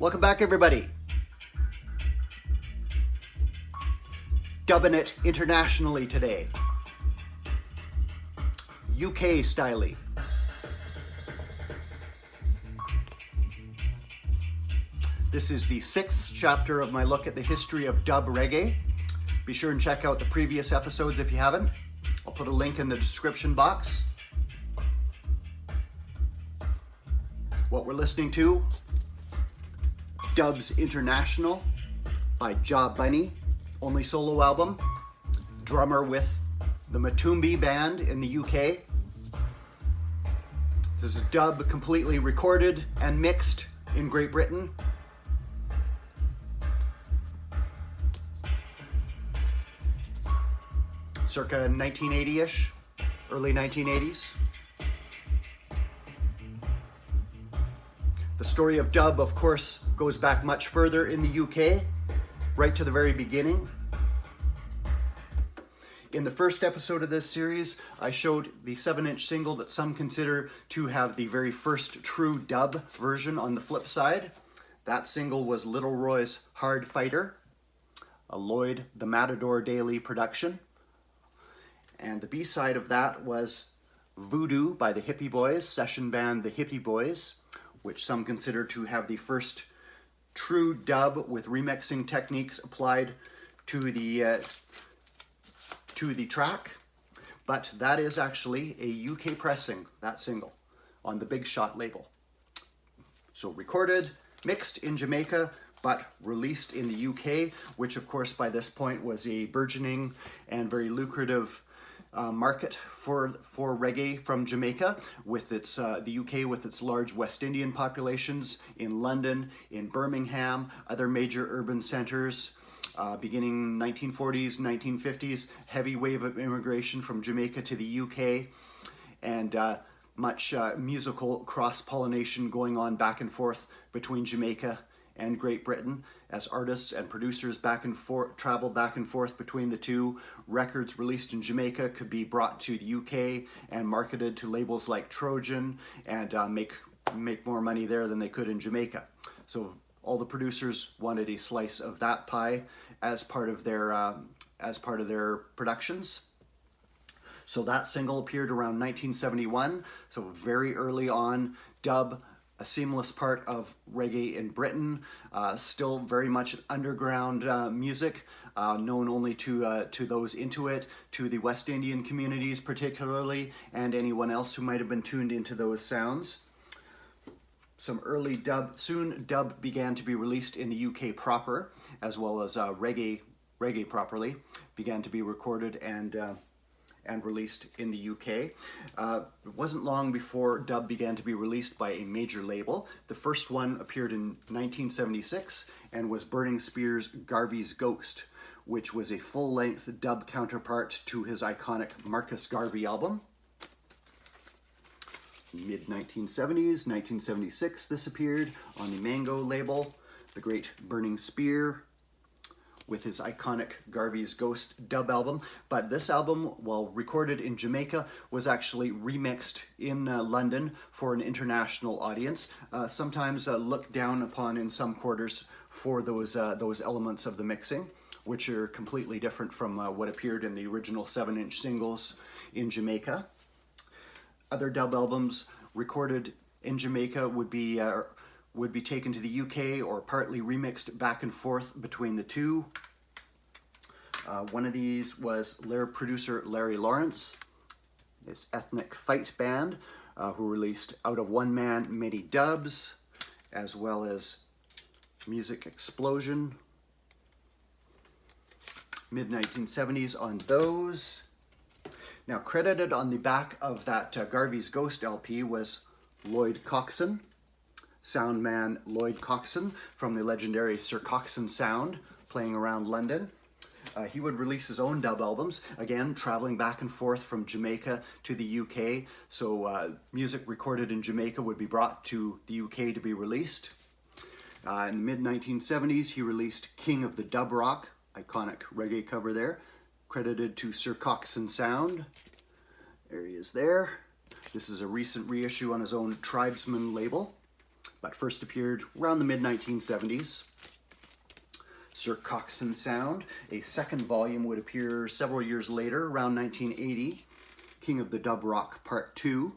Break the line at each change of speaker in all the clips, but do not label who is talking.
Welcome back, everybody. Dubbing it internationally today. UK styly. This is the 6th chapter of my look at the history of dub reggae. Be sure and check out the previous episodes if you haven't. I'll put a link in the description box. What we're listening to, Dubs International by Jah Bunny, only solo album, drummer with the Matumbi band in the UK. This is dub completely recorded and mixed in Great Britain. Circa 1980-ish, early 1980s. The story of dub, of course, goes back much further in the UK, right to the very beginning. In the first episode of this series, I showed the 7-inch single that some consider to have the very first true dub version on the flip side. That single was Little Roy's Hard Fighter, a Lloyd the Matador Daily production. And the B-side of that was Voodoo by the Hippie Boys, session band The Hippie Boys, which some consider to have the first true dub with remixing techniques applied to the track. But that is actually a UK pressing, that single, on the Big Shot label. So recorded, mixed in Jamaica, but released in the UK, which of course by this point was a burgeoning and very lucrative market for reggae from Jamaica, with its the UK with its large West Indian populations in London, in Birmingham, other major urban centers. Beginning 1940s, 1950s, heavy wave of immigration from Jamaica to the UK, and much musical cross-pollination going on back and forth between Jamaica and Great Britain, as artists and producers travel back and forth between the two. Records released in Jamaica could be brought to the UK and marketed to labels like Trojan, and make more money there than they could in Jamaica. So all the producers wanted a slice of that pie as part of their productions. So that single appeared around 1971. So very early on, dub, a seamless part of reggae in Britain, still very much underground music, known only to those into it, to the West Indian communities particularly, and anyone else who might have been tuned into those sounds. Some early dub, soon dub began to be released in the UK proper, as well as reggae properly, began to be recorded and released in the UK. It wasn't long before dub began to be released by a major label. The first one appeared in 1976 and was Burning Spear's Garvey's Ghost, which was a full-length dub counterpart to his iconic Marcus Garvey album. Mid-1970s, 1976, this appeared on the Mango label, the great Burning Spear, with his iconic Garvey's Ghost dub album. But this album, while recorded in Jamaica, was actually remixed in London for an international audience, sometimes looked down upon in some quarters for those elements of the mixing, which are completely different from what appeared in the original 7-inch singles in Jamaica. Other dub albums recorded in Jamaica would be taken to the UK or partly remixed back and forth between the two. One of these was producer Larry Lawrence, his Ethnic Fight band, who released Out of One Man many dubs, as well as Music Explosion. Mid-1970s on those. Now, credited on the back of that Garvey's Ghost LP was Lloyd Coxon, sound man Lloyd Coxon from the legendary Sir Coxon Sound, playing around London. He would release his own dub albums, again traveling back and forth from Jamaica to the UK, so music recorded in Jamaica would be brought to the UK to be released. In the mid-1970s, he released King of the Dub Rock, iconic reggae cover there, credited to Sir Coxon Sound. There he is there. This is a recent reissue on his own Tribesman label. but first appeared around the mid-1970s. Sir Coxsone Sound, a second volume would appear several years later, around 1980. King of the Dub Rock Part 2.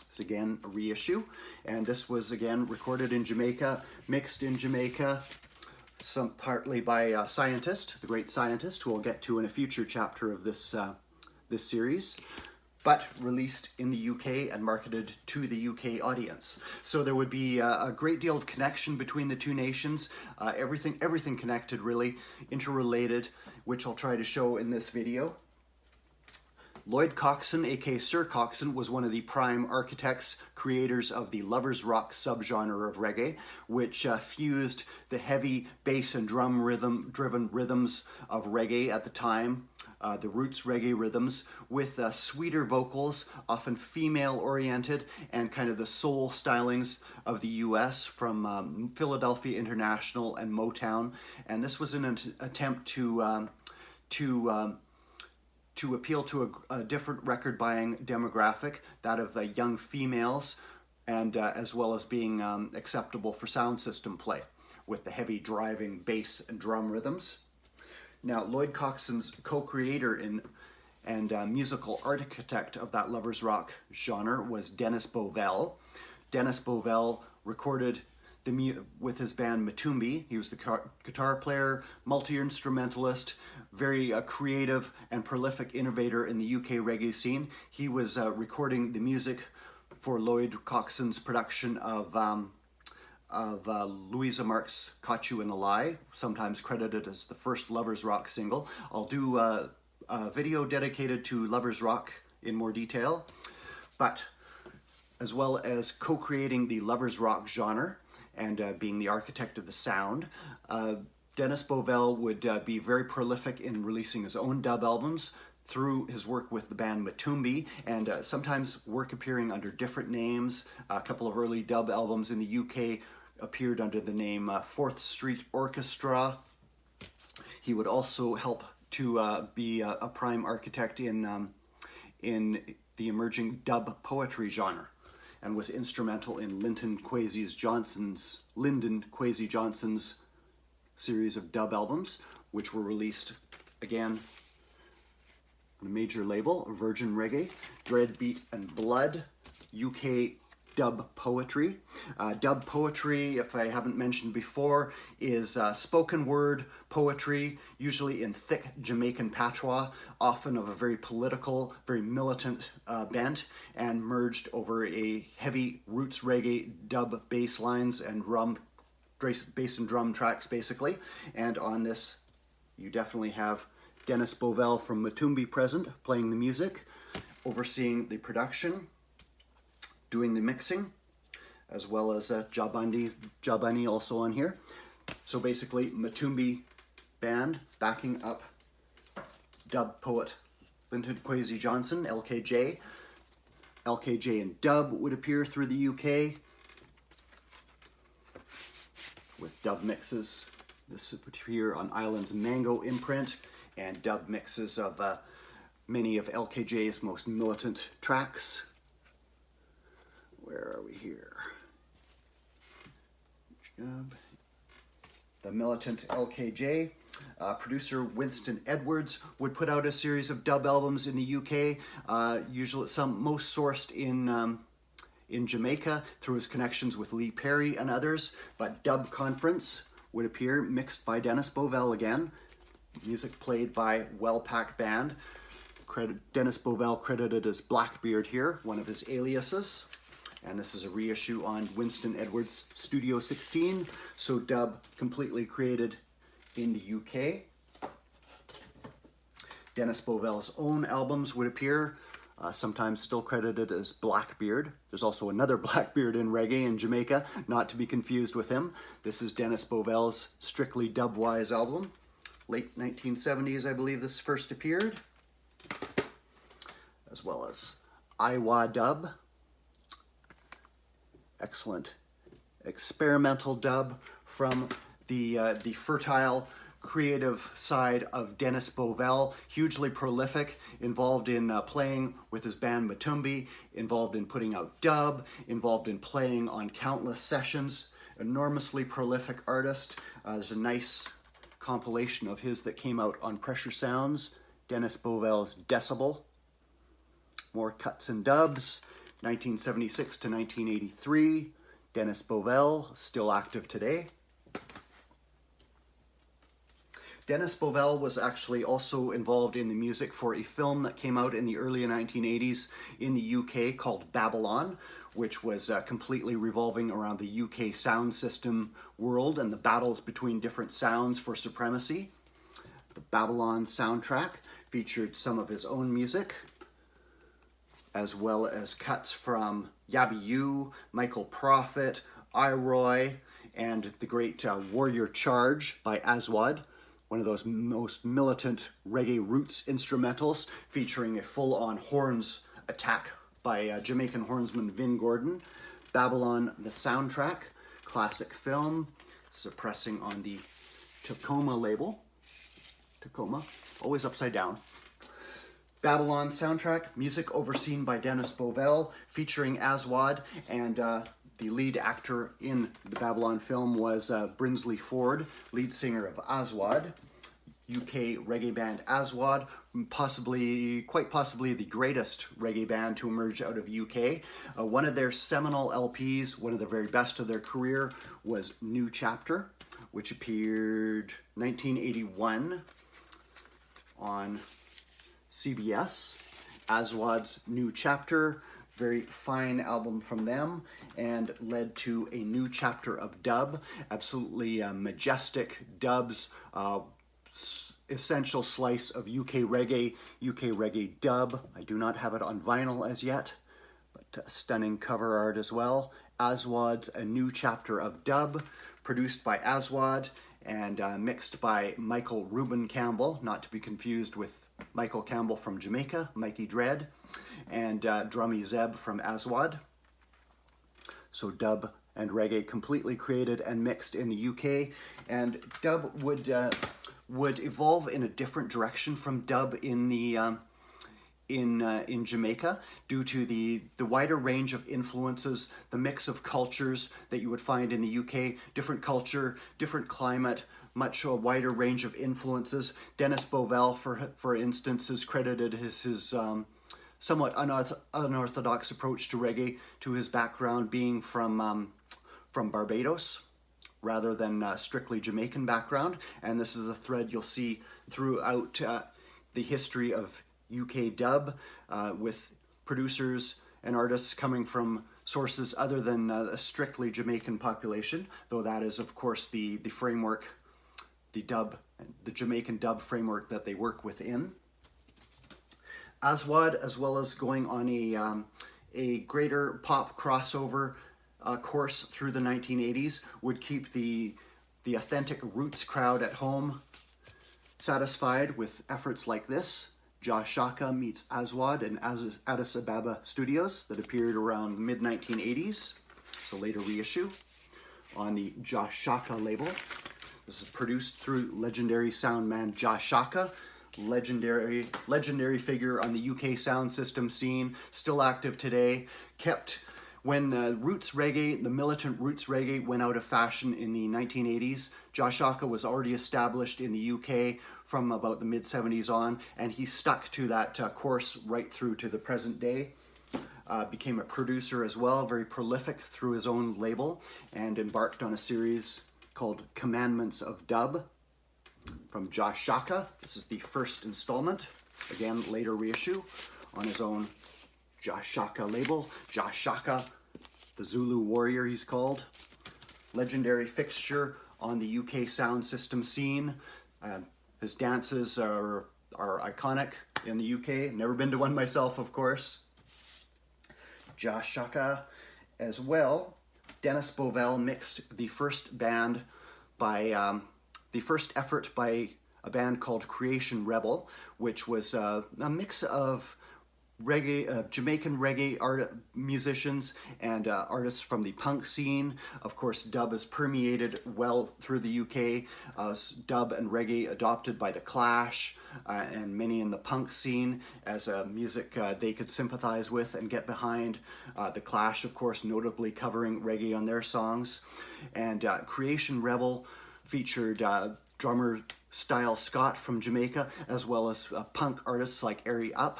It's again a reissue, and this was again recorded in Jamaica, mixed in Jamaica, some partly by a scientist, the great scientist, who we'll get to in a future chapter of this series, but released in the UK and marketed to the UK audience. So there would be a great deal of connection between the two nations, everything connected really, interrelated, which I'll try to show in this video. Lloyd Coxsone, aka Sir Coxsone, was one of the prime architects, creators of the lovers rock subgenre of reggae, which fused the heavy bass and drum driven rhythms of reggae at the time, the roots reggae rhythms, with sweeter vocals, often female oriented, and kind of the soul stylings of the US from Philadelphia International and Motown. And this was an attempt to appeal to a different record-buying demographic, that of young females, and as well as being acceptable for sound system play, with the heavy driving bass and drum rhythms. Now, Lloyd Coxsone's co-creator and musical architect of that lovers rock genre was Dennis Bovell. Dennis Bovell recorded with his band Matumbi. He was the guitar player, multi-instrumentalist, very creative and prolific innovator in the UK reggae scene. He was recording the music for Lloyd Coxsone's production of Louisa Marks' Caught You in a Lie, sometimes credited as the first lovers rock single. I'll do a video dedicated to lovers rock in more detail, but as well as co-creating the lovers rock genre and being the architect of the sound, Dennis Bovell would be very prolific in releasing his own dub albums through his work with the band Matumbi, and sometimes work appearing under different names. A couple of early dub albums in the UK appeared under the name Fourth Street Orchestra. He would also help to be a prime architect in the emerging dub poetry genre, and was instrumental in Lyndon Kwesi Johnson's series of dub albums, which were released again on a major label, Virgin Reggae, Dread Beat and Blood, UK dub poetry. Dub poetry, if I haven't mentioned before, is spoken word poetry, usually in thick Jamaican patois, often of a very political, very militant bent, and merged over a heavy roots reggae dub bass lines and bass and drum tracks, basically. And on this, you definitely have Dennis Bovell from Matumbi present, playing the music, overseeing the production, doing the mixing, as well as Jah Bunny also on here. So basically, Matumbi band backing up dub poet Lyndon Kwesi Johnson, LKJ. LKJ and dub would appear through the UK with dub mixes. This would appear on Island's Mango imprint, and dub mixes of many of LKJ's most militant tracks. Where are we here? The militant LKJ. Producer Winston Edwards would put out a series of dub albums in the UK, usually most sourced in Jamaica through his connections with Lee Perry and others, but Dub Conference would appear, mixed by Dennis Bovell again, music played by Well Pack Band. Dennis Bovell credited as Blackbeard here, one of his aliases. And this is a reissue on Winston Edwards' Studio 16, so dub completely created in the UK. Dennis Bovell's own albums would appear, sometimes still credited as Blackbeard. There's also another Blackbeard in reggae in Jamaica, not to be confused with him. This is Dennis Bovell's Strictly Dubwise album. Late 1970s, I believe this first appeared, as well as Iwa Dub. Excellent experimental dub from the fertile creative side of Dennis Bovell, hugely prolific, involved in playing with his band Matumbi, involved in putting out dub, involved in playing on countless sessions, enormously prolific artist. There's a nice compilation of his that came out on Pressure Sounds, Dennis Bovell's Decibel. More cuts and dubs, 1976 to 1983, Dennis Bovell, still active today. Dennis Bovell was actually also involved in the music for a film that came out in the early 1980s in the UK called Babylon, which was completely revolving around the UK sound system world and the battles between different sounds for supremacy. The Babylon soundtrack featured some of his own music, as well as cuts from Yabby U, Michael Prophet, Iroy, and the great Warrior Charge by Aswad, one of those most militant reggae roots instrumentals, featuring a full-on horns attack by Jamaican hornsman Vin Gordon. Babylon, the soundtrack, classic film, suppressing on the Tacoma label. Tacoma, always upside down. Babylon soundtrack, music overseen by Dennis Bovell, featuring Aswad, and the lead actor in the Babylon film was Brinsley Ford, lead singer of Aswad, UK reggae band Aswad, quite possibly the greatest reggae band to emerge out of UK. One of their seminal LPs, one of the very best of their career, was New Chapter, which appeared 1981 on CBS. Aswad's New Chapter, very fine album from them, and led to a new chapter of dub, absolutely majestic dubs, essential slice of UK reggae dub. I do not have it on vinyl as yet, but stunning cover art as well. Aswad's A New Chapter of Dub, produced by Aswad and mixed by Michael Reuben Campbell, not to be confused with Michael Campbell from Jamaica, Mikey Dread, and Drummy Zeb from Aswad. So dub and reggae completely created and mixed in the UK, and dub would evolve in a different direction from dub in the in Jamaica, due to the wider range of influences, the mix of cultures that you would find in the UK, different culture, different climate, much a wider range of influences. Dennis Bovell, for instance, is credited his somewhat unorthodox approach to reggae, to his background being from Barbados, rather than strictly Jamaican background. And this is a thread you'll see throughout the history of UK dub, with producers and artists coming from sources other than a strictly Jamaican population, though that is, of course, the framework, the Jamaican dub framework that they work within. Aswad, as well as going on a greater pop crossover course through the 1980s, would keep the authentic roots crowd at home satisfied with efforts like this. Jah Shaka meets Aswad in Addis Ababa studios, that appeared around mid-1980s, so later reissue, on the Jah Shaka label. This is produced through legendary sound man Jah Shaka, legendary figure on the UK sound system scene, still active today, kept when roots reggae, the militant roots reggae, went out of fashion in the 1980s. Jah Shaka was already established in the UK from about the mid-70s on, and he stuck to that course right through to the present day. Became a producer as well, very prolific through his own label, and embarked on a series called Commandments of Dub from Jah Shaka. This is the first installment, again later reissue on his own Jah Shaka label. Jah Shaka, the Zulu warrior he's called. Legendary fixture on the UK sound system scene. His dances are iconic in the UK. Never been to one myself, of course. Jah Shaka as well. Dennis Bovell mixed the first effort by a band called Creation Rebel, which was a mix of reggae, Jamaican reggae musicians and artists from the punk scene. Of course, dub has permeated well through the UK. Dub and reggae adopted by the Clash and many in the punk scene as music they could sympathize with and get behind. The Clash, of course, notably covering reggae on their songs. And Creation Rebel featured drummer Style Scott from Jamaica, as well as punk artists like Airy Up,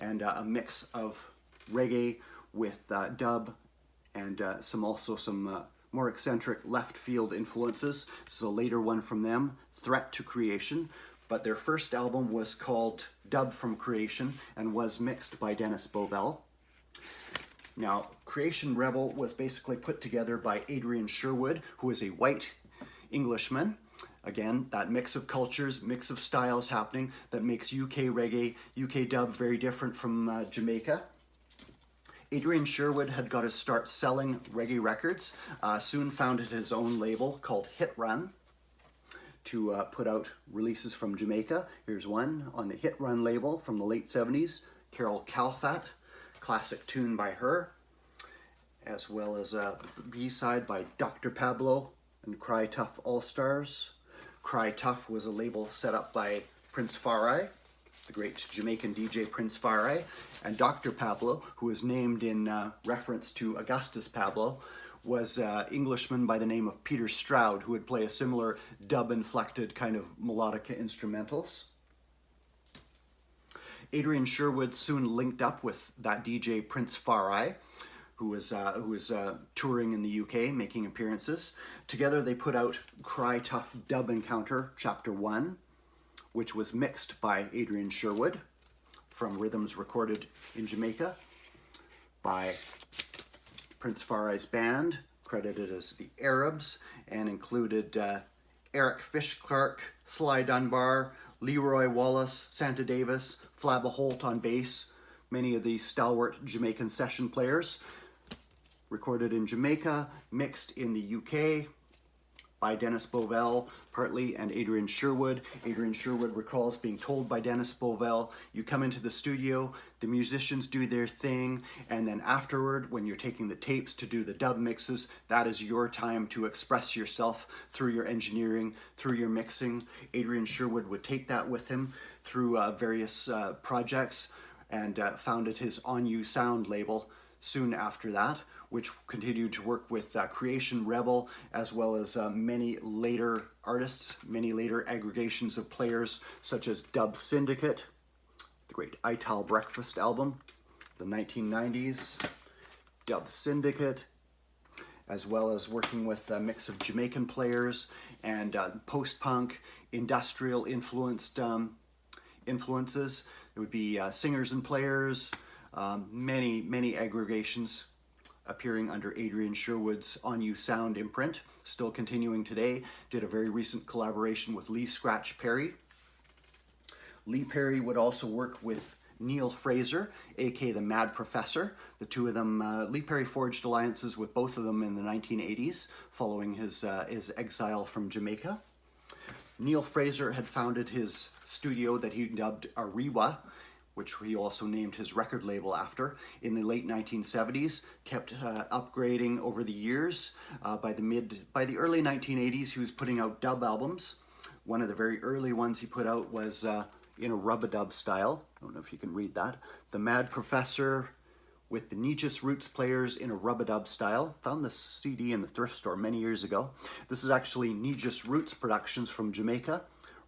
and a mix of reggae with dub and some more eccentric left field influences. This is a later one from them, Threat to Creation, but their first album was called Dub from Creation and was mixed by Dennis Bovell. Now, Creation Rebel was basically put together by Adrian Sherwood, who is a white Englishman. Again, that mix of cultures, mix of styles happening that makes UK reggae, UK dub very different from Jamaica. Adrian Sherwood had got to start selling reggae records, soon founded his own label called Hit Run to put out releases from Jamaica. Here's one on the Hit Run label from the late 70s, Carol Calfat, classic tune by her, as well as a B-side by Dr. Pablo and Cry Tough All-Stars. Cry Tough was a label set up by Prince Farai, the great Jamaican DJ Prince Farai, and Dr. Pablo, who was named in reference to Augustus Pablo, was an Englishman by the name of Peter Stroud, who would play a similar dub-inflected kind of melodica instrumentals. Adrian Sherwood soon linked up with that DJ Prince Farai, who was touring in the UK, making appearances. Together they put out Cry Tough Dub Encounter Chapter 1, which was mixed by Adrian Sherwood from rhythms recorded in Jamaica by Prince Farai's band, credited as the Arabs, and included Eric Fish Clark, Sly Dunbar, Leroy Wallace, Santa Davis, Flabba Holt on bass, many of these stalwart Jamaican session players. Recorded in Jamaica, mixed in the UK by Dennis Bovell, partly, and Adrian Sherwood. Adrian Sherwood recalls being told by Dennis Bovell, you come into the studio, the musicians do their thing, and then afterward, when you're taking the tapes to do the dub mixes, that is your time to express yourself through your engineering, through your mixing. Adrian Sherwood would take that with him through various projects and founded his On You Sound label soon after that, which continued to work with Creation Rebel, as well as many later artists, many later aggregations of players, such as Dub Syndicate, the great Ital Breakfast album, the 1990s, Dub Syndicate, as well as working with a mix of Jamaican players and post-punk, industrial influences. There would be singers and players, many aggregations appearing under Adrian Sherwood's On You Sound imprint, still continuing today. Did a very recent collaboration with Lee Scratch Perry. Lee Perry would also work with Neil Fraser, aka the Mad Professor. The two of them, Lee Perry forged alliances with both of them in the 1980s, following his exile from Jamaica. Neil Fraser had founded his studio that he dubbed Ariwa, which he also named his record label after, in the late 1970s, kept upgrading over the years. By the early 1980s, he was putting out dub albums. One of the very early ones he put out was in a rub-a-dub style. I don't know if you can read that. The Mad Professor with the Nijis Roots Players in a rub-a-dub style. Found this CD in the thrift store many years ago. This is actually Nijis Roots Productions from Jamaica,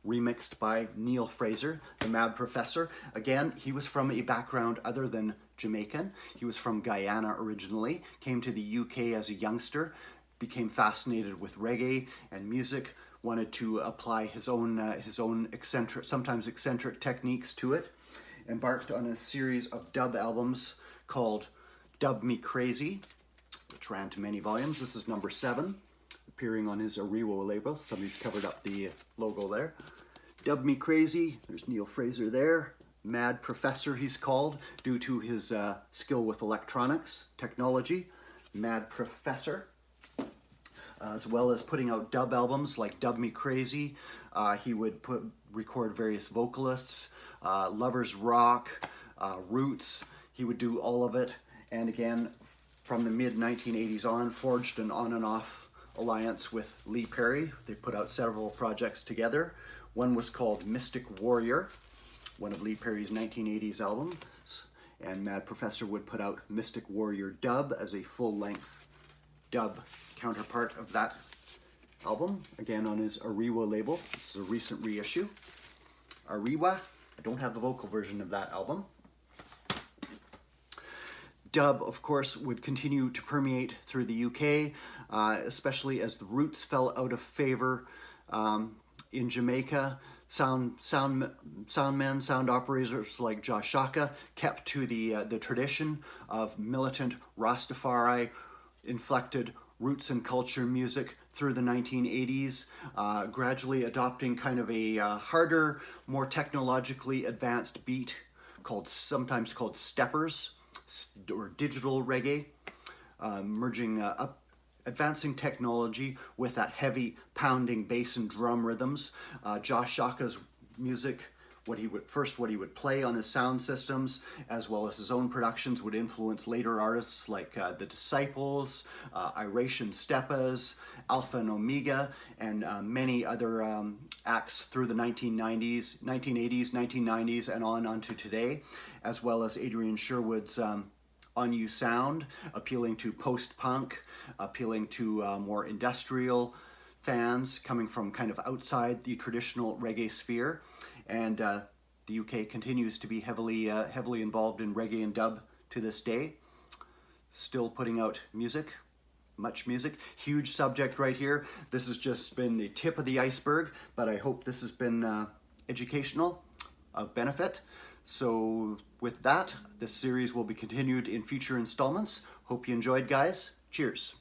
remixed by Neil Fraser, the Mad Professor. Again, he was from a background other than Jamaican. He was from Guyana originally, came to the UK as a youngster, became fascinated with reggae and music, wanted to apply his own eccentric, sometimes eccentric techniques to it, embarked on a series of dub albums called Dub Me Crazy, which ran to many volumes. This is number 7. Appearing on his Ariwo label. Somebody's covered up the logo there. Dub Me Crazy, there's Neil Fraser there. Mad Professor he's called, due to his skill with electronics, technology. Mad Professor. As well as putting out dub albums like Dub Me Crazy. He would record various vocalists, Lovers Rock, Roots, he would do all of it. And again, from the mid 1980s on, forged an on and off alliance with Lee Perry. They put out several projects together. One was called Mystic Warrior, one of Lee Perry's 1980s albums. And Mad Professor would put out Mystic Warrior Dub as a full-length dub counterpart of that album, again on his Ariwa label. This is a recent reissue. Ariwa, I don't have the vocal version of that album. Dub, of course, would continue to permeate through the UK, especially as the Roots fell out of favor in Jamaica. Sound operators like Jah Shaka kept to the tradition of militant Rastafari inflected roots and culture music through the 1980s, gradually adopting kind of a harder, more technologically advanced beat sometimes called steppers or digital reggae, merging advancing technology with that heavy pounding bass and drum rhythms. Jah Shaka's music, what he would play on his sound systems, as well as his own productions, would influence later artists like The Disciples, Iration Steppas, Alpha and Omega, and many other acts through the 1980s, 1990s, and on to today, as well as Adrian Sherwood's On You Sound, appealing to post-punk, appealing to more industrial fans coming from kind of outside the traditional reggae sphere. And the UK continues to be heavily involved in reggae and dub to this day. Still putting out music, much music. Huge subject right here. This has just been the tip of the iceberg, but I hope this has been educational, of benefit. So with that, this series will be continued in future installments. Hope you enjoyed, guys. Cheers.